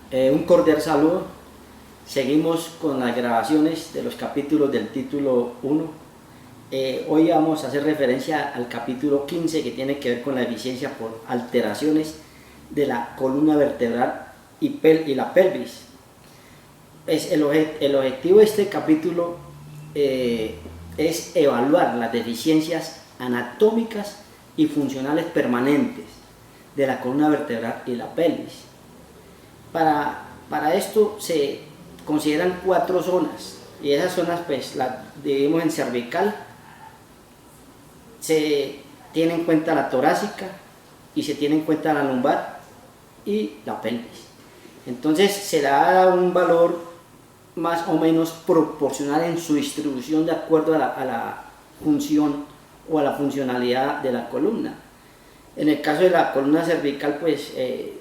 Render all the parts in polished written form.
Un cordial saludo. Seguimos con las grabaciones de los capítulos del título 1. Hoy vamos a hacer referencia al capítulo 15, que tiene que ver con la eficiencia por alteraciones de la columna vertebral y la pelvis. El objetivo de este capítulo es evaluar las deficiencias anatómicas y funcionales permanentes de la columna vertebral y la pelvis. Para esto se consideran 4 zonas, y esas zonas pues las dividimos en cervical, se tiene en cuenta la torácica y se tiene en cuenta la lumbar y la pelvis. Entonces se le da un valor más o menos proporcional en su distribución de acuerdo a la función o a la funcionalidad de la columna. En el caso de la columna cervical, pues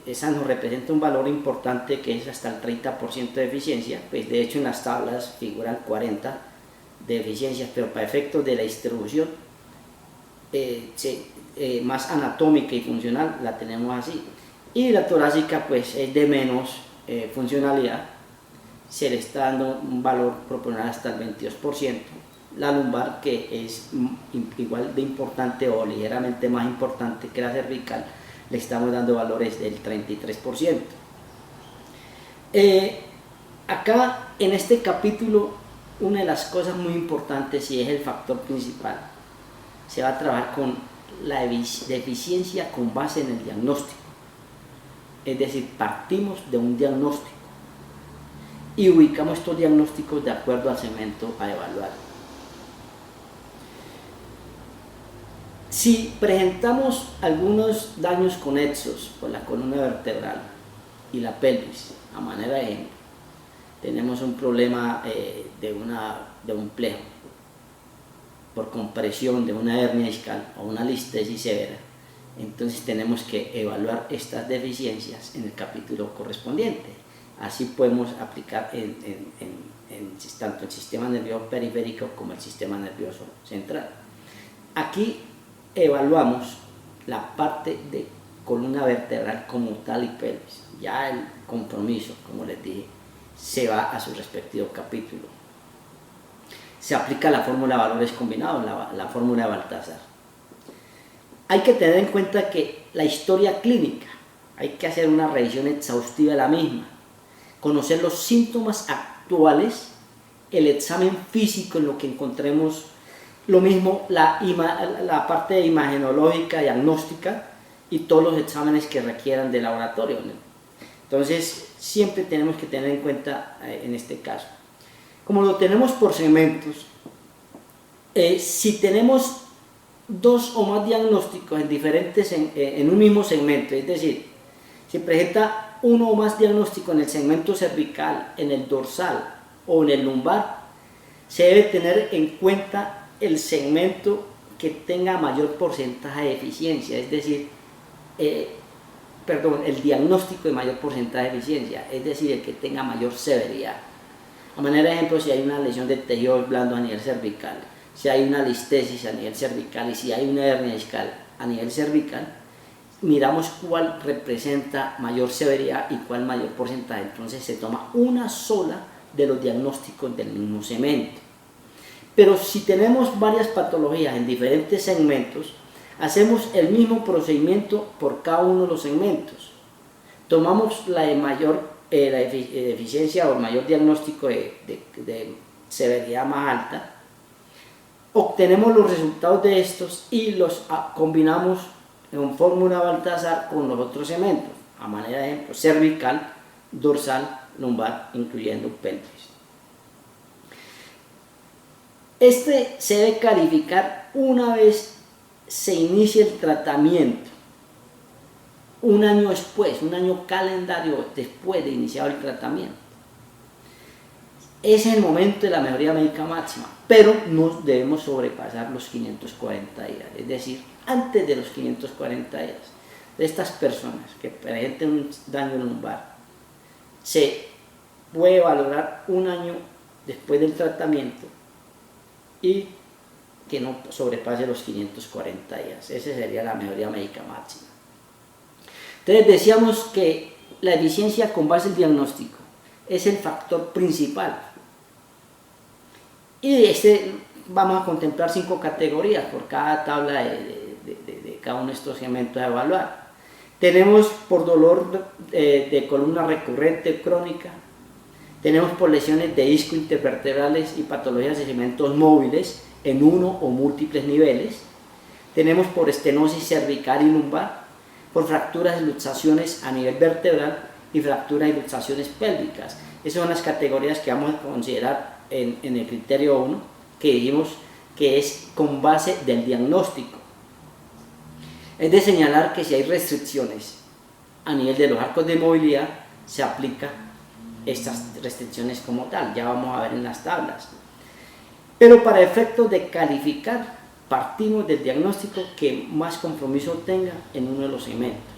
esa nos representa un valor importante, que es hasta el 30% de eficiencia. Pues de hecho en las tablas figuran 40 de eficiencias, pero para efectos de la distribución más anatómica y funcional la tenemos así. Y la torácica pues es de menos funcionalidad, se le está dando un valor proporcional hasta el 22%. La lumbar, que es igual de importante o ligeramente más importante que la cervical, le estamos dando valores del 33%. Acá en este capítulo, una de las cosas muy importantes, y es el factor principal, se va a trabajar con la deficiencia con base en el diagnóstico. Es decir, partimos de un diagnóstico y ubicamos estos diagnósticos de acuerdo al segmento a evaluar. Si presentamos algunos daños conexos por la columna vertebral y la pelvis, a manera de ejemplo, tenemos un problema de un plejo por compresión de una hernia discal o una listesis severa, entonces tenemos que evaluar estas deficiencias en el capítulo correspondiente. Así podemos aplicar tanto el sistema nervioso periférico como el sistema nervioso central. Aquí evaluamos la parte de columna vertebral como tal y pelvis. Ya el compromiso, como les dije, se va a su respectivo capítulo. Se aplica la fórmula de valores combinados, la fórmula de Baltasar. Hay que tener en cuenta que la historia clínica, hay que hacer una revisión exhaustiva de la misma, conocer los síntomas actuales, el examen físico en lo que encontremos. Lo mismo la parte de imagenológica, diagnóstica y todos los exámenes que requieran de laboratorio, ¿no? Entonces siempre tenemos que tener en cuenta en este caso. Como lo tenemos por segmentos, si tenemos 2 o más diagnósticos en un mismo segmento, es decir, si presenta 1 o más diagnósticos en el segmento cervical, en el dorsal o en el lumbar, se debe tener en cuenta el segmento que tenga mayor porcentaje de eficiencia, es decir, el diagnóstico de mayor porcentaje de eficiencia, es decir, el que tenga mayor severidad. A manera de ejemplo, si hay una lesión de tejidos blandos a nivel cervical, si hay una listesis a nivel cervical y si hay una hernia discal a nivel cervical, miramos cuál representa mayor severidad y cuál mayor porcentaje. Entonces se toma una sola de los diagnósticos del mismo segmento. Pero si tenemos varias patologías en diferentes segmentos, hacemos el mismo procedimiento por cada uno de los segmentos. Tomamos la eficiencia o el mayor diagnóstico de severidad más alta, obtenemos los resultados de estos y los combinamos en fórmula Baltasar con los otros segmentos, a manera de ejemplo, cervical, dorsal, lumbar, incluyendo pelvis. Este se debe calificar una vez se inicie el tratamiento, un año después, un año calendario después de iniciado el tratamiento. Ese es el momento de la mejoría médica máxima, pero no debemos sobrepasar los 540 días, es decir, antes de los 540 días. De estas personas que presenten un daño lumbar, se puede valorar un año después del tratamiento y que no sobrepase los 540 días. Esa sería la mejoría médica máxima. Entonces decíamos que la eficiencia con base al diagnóstico es el factor principal. Y vamos a contemplar 5 categorías por cada tabla de cada uno de estos segmentos a evaluar. Tenemos por dolor de columna recurrente crónica, tenemos por lesiones de disco intervertebrales y patologías de segmentos móviles en uno o múltiples niveles, tenemos por estenosis cervical y lumbar, por fracturas y luxaciones a nivel vertebral y fracturas y luxaciones pélvicas. Esas son las categorías que vamos a considerar en el criterio 1, que dijimos que es con base del diagnóstico. Es de señalar que si hay restricciones a nivel de los arcos de movilidad, se aplica estas restricciones como tal, ya vamos a ver en las tablas. Pero para efectos de calificar, partimos del diagnóstico que más compromiso tenga en uno de los segmentos.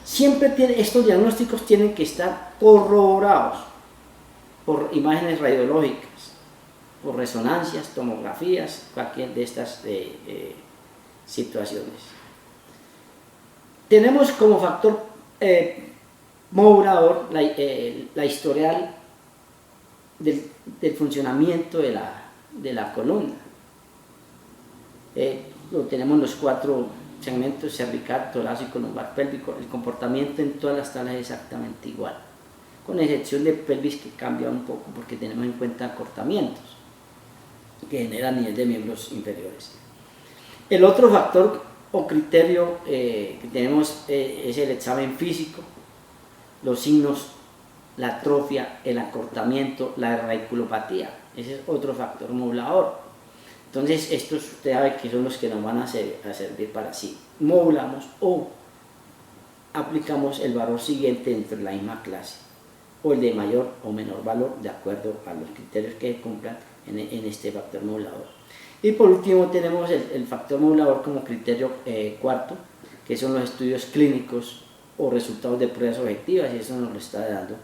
Siempre estos diagnósticos tienen que estar corroborados por imágenes radiológicas, por resonancias, tomografías, cualquier de estas situaciones. Tenemos como factor modulador la historial del funcionamiento de la columna. Lo tenemos en los 4 segmentos: cervical, torácico, lumbar, pélvico. El comportamiento en todas las tablas es exactamente igual, con excepción de pelvis, que cambia un poco porque tenemos en cuenta acortamientos que generan nivel de miembros inferiores. El otro factor o criterio que tenemos es el examen físico, los signos, la atrofia, el acortamiento, la radiculopatía. Ese es otro factor modulador. Entonces estos usted sabe que son los que nos van a servir para si modulamos o aplicamos el valor siguiente dentro de la misma clase, o el de mayor o menor valor de acuerdo a los criterios que cumplan en este factor modulador. Y por último tenemos el factor modulador como criterio cuarto, que son los estudios clínicos o resultados de pruebas objetivas, y eso nos lo está dando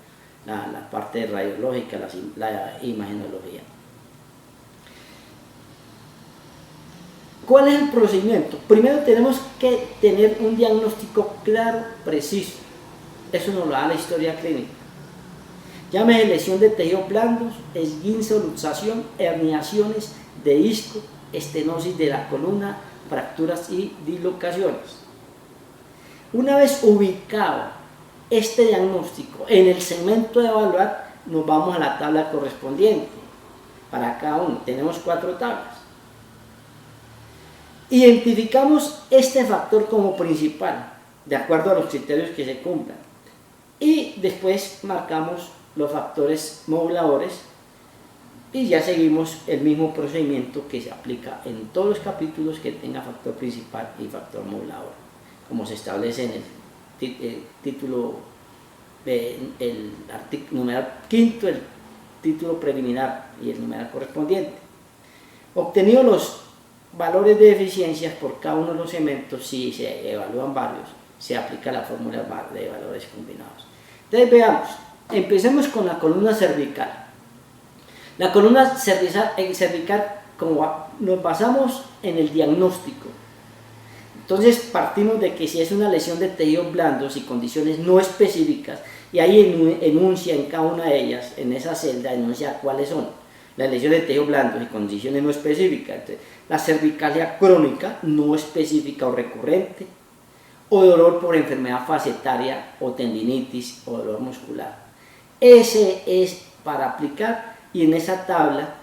la parte radiológica, la imagenología. ¿Cuál es el procedimiento? Primero tenemos que tener un diagnóstico claro, preciso. Eso nos lo da la historia clínica. Llámese lesión de tejidos blandos, esguince o luxación, herniaciones de disco, estenosis de la columna, fracturas y dislocaciones. Una vez ubicado este diagnóstico en el segmento de evaluar, nos vamos a la tabla correspondiente. Para cada uno tenemos 4 tablas. Identificamos este factor como principal, de acuerdo a los criterios que se cumplan. Y después marcamos los factores moduladores y ya seguimos el mismo procedimiento que se aplica en todos los capítulos que tenga factor principal y factor modulador, como se establece en el título, el numeral quinto, el título preliminar y el numeral correspondiente. Obtenidos los valores de eficiencias por cada uno de los segmentos, si se evalúan varios, se aplica la fórmula de valores combinados. Entonces veamos, empecemos con la columna cervical. La columna cervical, como nos basamos en el diagnóstico, entonces partimos de que si es una lesión de tejidos blandos y condiciones no específicas, y ahí enuncia en cada una de ellas, en esa celda enuncia cuáles son las lesiones de tejidos blandos y condiciones no específicas. Entonces, la cervicalia crónica no específica o recurrente, o dolor por enfermedad facetaria o tendinitis o dolor muscular. Ese es para aplicar, y en esa tabla,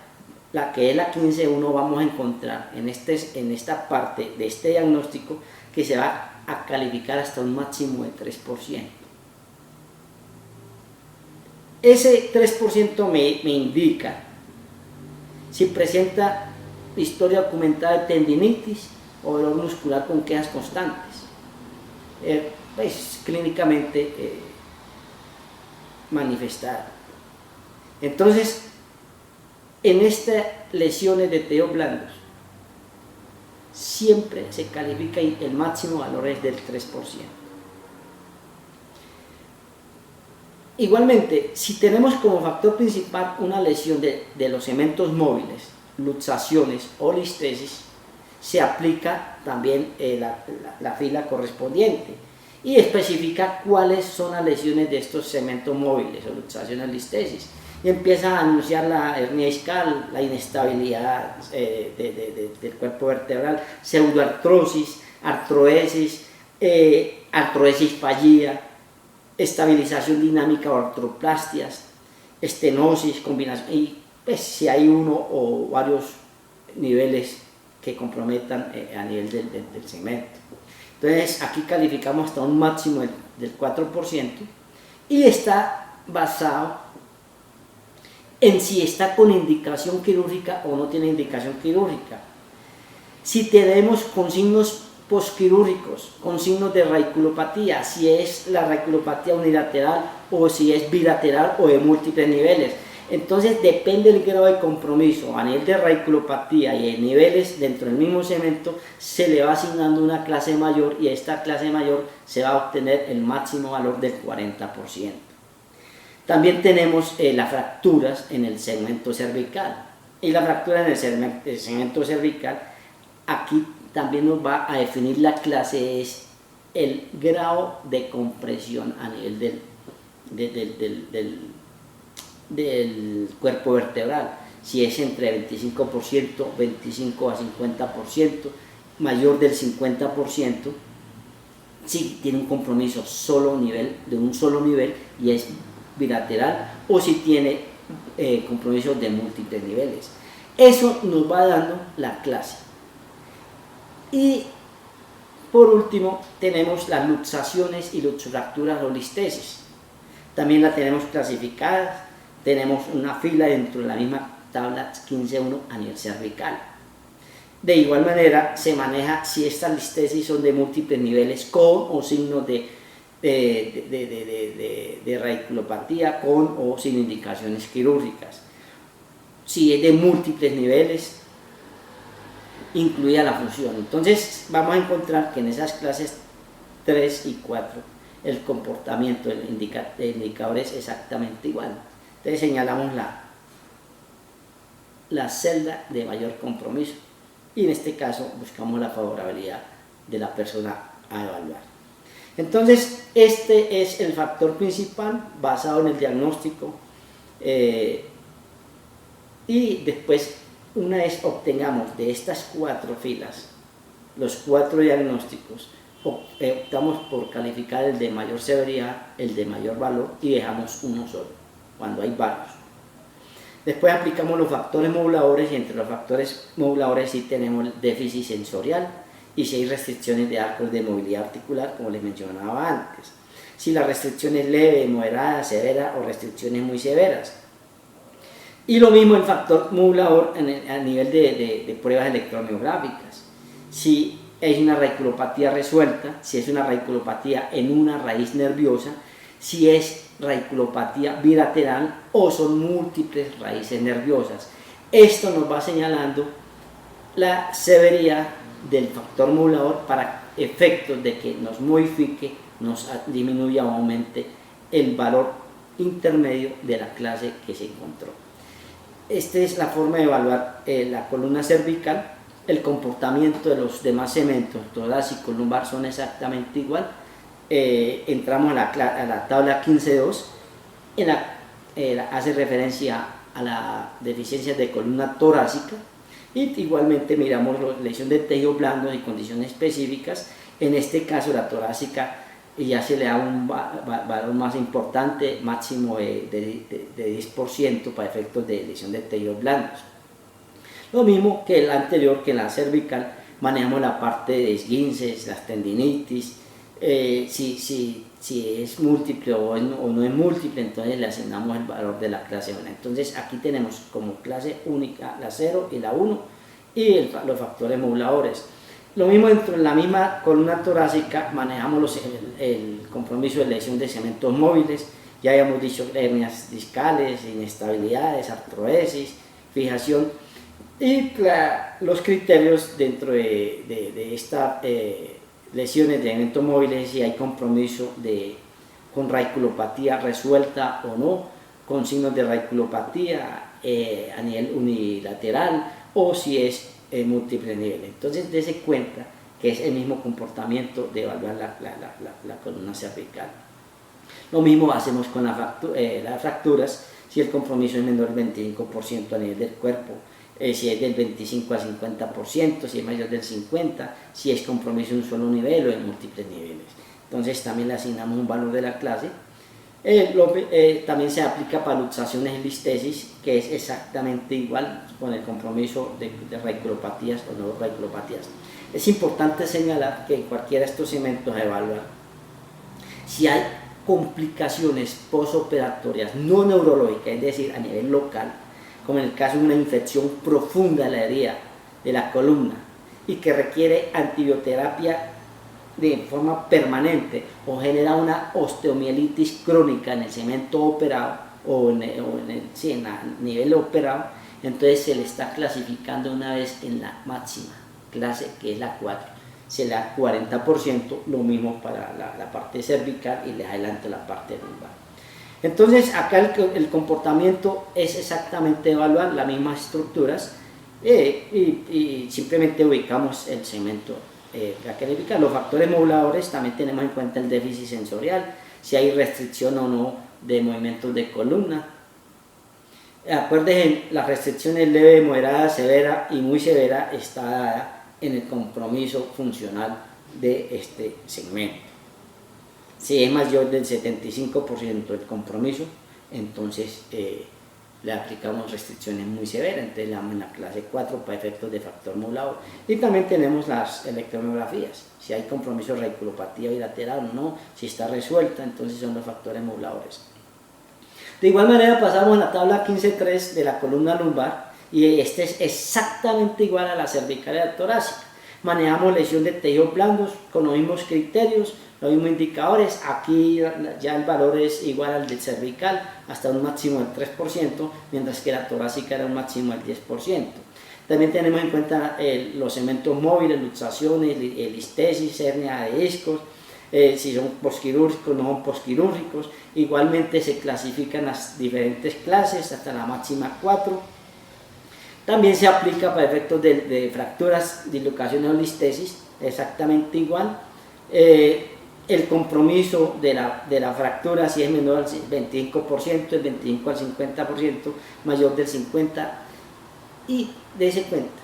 la que es la 15.1, vamos a encontrar en esta parte de este diagnóstico que se va a calificar hasta un máximo de 3%. Ese 3% me indica si presenta historia documentada de tendinitis o dolor muscular con quejas constantes, pues clínicamente manifestada. Entonces, en estas lesiones de tejidos blandos siempre se califica y el máximo valor es del 3%. Igualmente, si tenemos como factor principal una lesión de los segmentos móviles, luxaciones o listesis, se aplica también la fila correspondiente. y especifica cuáles son las lesiones de estos segmentos móviles o luxaciones listesis. Y empieza a anunciar la hernia discal, la inestabilidad del cuerpo vertebral, pseudoartrosis, artroesis, artroesis fallida, estabilización dinámica o artroplastias, estenosis, combinación, y pues si hay uno o varios niveles que comprometan a nivel del segmento. Entonces aquí calificamos hasta un máximo del 4% y está basado en si está con indicación quirúrgica o no tiene indicación quirúrgica. Si tenemos con signos posquirúrgicos, con signos de radiculopatía, si es la radiculopatía unilateral o si es bilateral o de múltiples niveles. Entonces depende del grado de compromiso a nivel de radiculopatía y de niveles dentro del mismo segmento, se le va asignando una clase mayor y esta clase mayor se va a obtener el máximo valor del 40%. También tenemos las fracturas en el segmento cervical. Y la fractura en el segmento cervical, aquí también nos va a definir la clase, es el grado de compresión a nivel del cuerpo vertebral. Si es entre 25%, 25 a 50%, mayor del 50%, si tiene un compromiso de un solo nivel y es bilateral, o si tiene compromisos de múltiples niveles. Eso nos va dando la clase. Y por último tenemos las luxaciones y luxofracturas o listesis. También la tenemos clasificadas, tenemos una fila dentro de la misma tabla 15.1 a nivel cervical. De igual manera se maneja si estas listesis son de múltiples niveles con o signos de radiculopatía, con o sin indicaciones quirúrgicas. Si es de múltiples niveles, incluida la función. Entonces vamos a encontrar que en esas clases 3 y 4 el comportamiento del indicador es exactamente igual. Entonces señalamos la celda de mayor compromiso y en este caso buscamos la favorabilidad de la persona a evaluar. Entonces este es el factor principal basado en el diagnóstico y después, una vez obtengamos de estas 4 filas los 4 diagnósticos, optamos por calificar el de mayor severidad, el de mayor valor y dejamos uno solo cuando hay varios. Después aplicamos los factores moduladores y entre los factores moduladores sí tenemos déficit sensorial y si hay restricciones de arcos de movilidad articular, como les mencionaba antes. Si la restricción es leve, moderada, severa o restricciones muy severas. Y lo mismo el factor modulador a nivel de pruebas electromiográficas. Si es una radiculopatía resuelta, si es una radiculopatía en una raíz nerviosa, si es radiculopatía bilateral o son múltiples raíces nerviosas. Esto nos va señalando la severidad del factor modulador para efectos de que nos modifique, nos disminuya o aumente el valor intermedio de la clase que se encontró. Esta es la forma de evaluar la columna cervical. El comportamiento de los demás segmentos, torácico, lumbar, son exactamente igual. Entramos a la tabla 15.2, hace referencia a la deficiencia de columna torácica y igualmente miramos lesión de tejido blando y condiciones específicas. En este caso la torácica ya se le da un valor más importante, máximo de 10% para efectos de lesión de tejidos blandos. Lo mismo que el anterior, que en la cervical manejamos la parte de esguinces, las tendinitis, si es múltiple o no es múltiple, entonces le asignamos el valor de la clase 1. Entonces aquí tenemos como clase única la 0 y la 1 y los factores moduladores. Lo mismo dentro de la misma columna torácica manejamos el compromiso de lesión de segmentos móviles, ya habíamos dicho hernias discales, inestabilidades, artroesis, fijación y los criterios dentro de estas lesiones de segmentos móviles, si hay compromiso con radiculopatía resuelta o no, con signos de radiculopatía a nivel unilateral o si es múltiple nivel. Entonces dése cuenta que es el mismo comportamiento de evaluar la columna cervical. Lo mismo hacemos con las fracturas, si el compromiso es menor del 25% a nivel del cuerpo, si es del 25 al 50%, si es mayor del 50%, si es compromiso en un solo nivel o en múltiples niveles. Entonces también le asignamos un valor de la clase. También se aplica para luxaciones en listesis, que es exactamente igual con el compromiso de radiculopatías o no radiculopatías. Es importante señalar que en cualquiera de estos segmentos a evaluar, si hay complicaciones postoperatorias no neurológicas, es decir, a nivel local, como en el caso de una infección profunda de la herida de la columna y que requiere antibioterapia de forma permanente o genera una osteomielitis crónica en el segmento operado o en el nivel operado, entonces se le está clasificando una vez en la máxima clase, que es la 4, se le da 40%, lo mismo para la parte cervical y les adelanto la parte lumbar. Entonces acá el comportamiento es exactamente evaluar las mismas estructuras y simplemente ubicamos el segmento. Los factores moduladores también tenemos en cuenta el déficit sensorial, si hay restricción o no de movimientos de columna. Acuérdense, la restricción es leve, moderada, severa y muy severa, está dada en el compromiso funcional de este segmento. Si es mayor del 75% del compromiso, entonces le aplicamos restricciones muy severas, entonces le damos en la clase 4 para efectos de factor modulador. Y también tenemos las electromiografías, si hay compromiso de radiculopatía bilateral o no, si está resuelta, entonces son los factores moduladores. De igual manera pasamos a la tabla 15.3 de la columna lumbar, y este es exactamente igual a la cervical y la torácica. Manejamos lesión de tejidos blandos con los mismos criterios, los mismos indicadores. Aquí ya el valor es igual al del cervical hasta un máximo del 3%, mientras que la torácica era un máximo del 10%. También tenemos en cuenta los segmentos móviles, luxaciones, listesis, hernia de discos, si son posquirúrgicos, no son posquirúrgicos. Igualmente se clasifican las diferentes clases hasta la máxima 4. También se aplica para efectos de fracturas, dislocaciones o listesis, exactamente igual. El compromiso de la fractura, si es menor al 25%, el 25 al 50%, mayor del 50%. Y dése cuenta,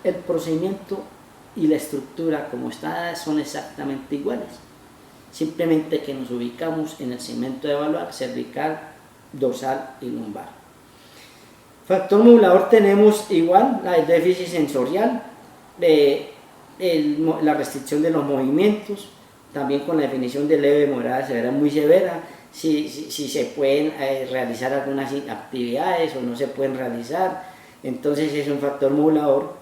el procedimiento y la estructura como está son exactamente iguales. Simplemente que nos ubicamos en el segmento de evaluar cervical, dorsal y lumbar. Factor modulador tenemos igual, el déficit sensorial, la restricción de los movimientos, también con la definición de leve, moderada, severa, muy severa, si se pueden realizar algunas actividades o no se pueden realizar, entonces es un factor modulador.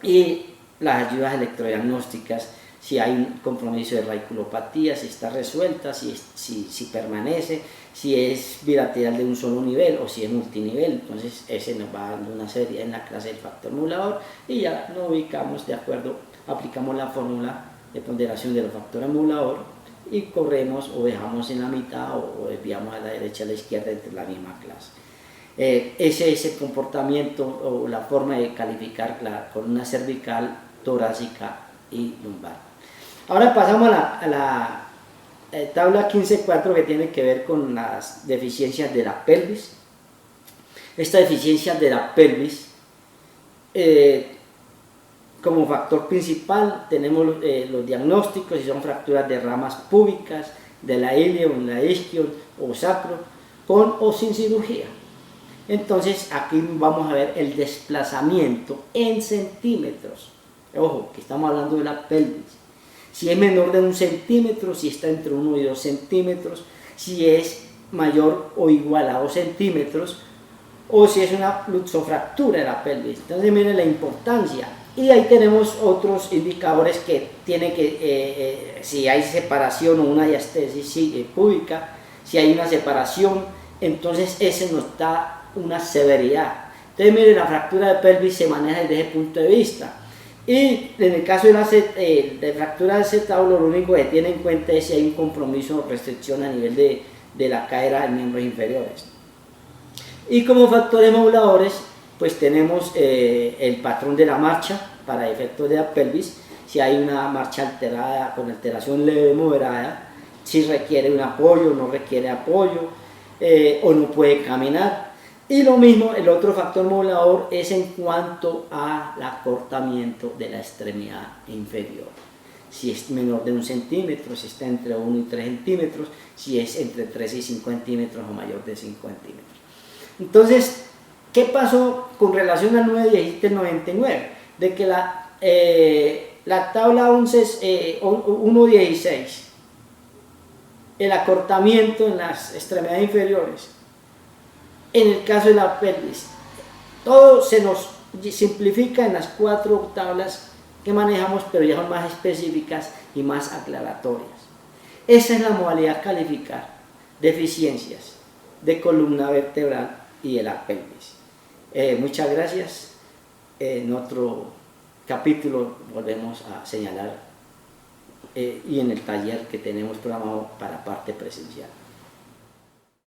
Y las ayudas electrodiagnósticas, si hay un compromiso de radiculopatía, si está resuelta, si permanece, si es bilateral de un solo nivel o si es multinivel, entonces ese nos va dando una serie en la clase del factor modulador y ya lo ubicamos de acuerdo, aplicamos la fórmula de ponderación de los factores modulador y corremos o dejamos en la mitad o desviamos a la derecha a la izquierda entre la misma clase. Ese es el comportamiento o la forma de calificar la columna cervical, torácica y lumbar. Ahora pasamos a la tabla 15.4 que tiene que ver con las deficiencias de la pelvis. Estas deficiencias de la pelvis, como factor principal tenemos los diagnósticos, si son fracturas de ramas púbicas, de la ilio, la isquio o sacro, con o sin cirugía. Entonces aquí vamos a ver el desplazamiento en centímetros. Ojo, que estamos hablando de la pelvis. Si es menor de 1 centímetro, si está entre 1 y 2 centímetros, si es mayor o igual a 2 centímetros, o si es una luxofractura de la pelvis. Entonces miren la importancia. Y ahí tenemos otros indicadores que tiene que, si hay separación o una diastesis púbica, si hay una separación, entonces ese nos da una severidad. Entonces miren, la fractura de pelvis se maneja desde ese punto de vista. Y en el caso de fractura del acetábulo, lo único que tiene en cuenta es si hay un compromiso o restricción a nivel de la cadera de miembros inferiores. Y como factores moduladores, pues tenemos el patrón de la marcha, para efectos de la pelvis, si hay una marcha alterada, con alteración leve moderada, si requiere un apoyo, no requiere apoyo, o no puede caminar. Y lo mismo, el otro factor modulador es en cuanto al acortamiento de la extremidad inferior. Si es menor de 1 centímetro, si está entre 1 y 3 centímetros, si es entre 3 y 5 centímetros o mayor de 5 centímetros. Entonces, ¿qué pasó con relación al 91799? De que la tabla 1.16, el acortamiento en las extremidades inferiores, en el caso de la pelvis, todo se nos simplifica en las 4 tablas que manejamos, pero ya son más específicas y más aclaratorias. Esa es la modalidad calificar deficiencias de columna vertebral y de la pelvis. Muchas gracias. En otro capítulo volvemos a señalar y en el taller que tenemos programado para parte presencial.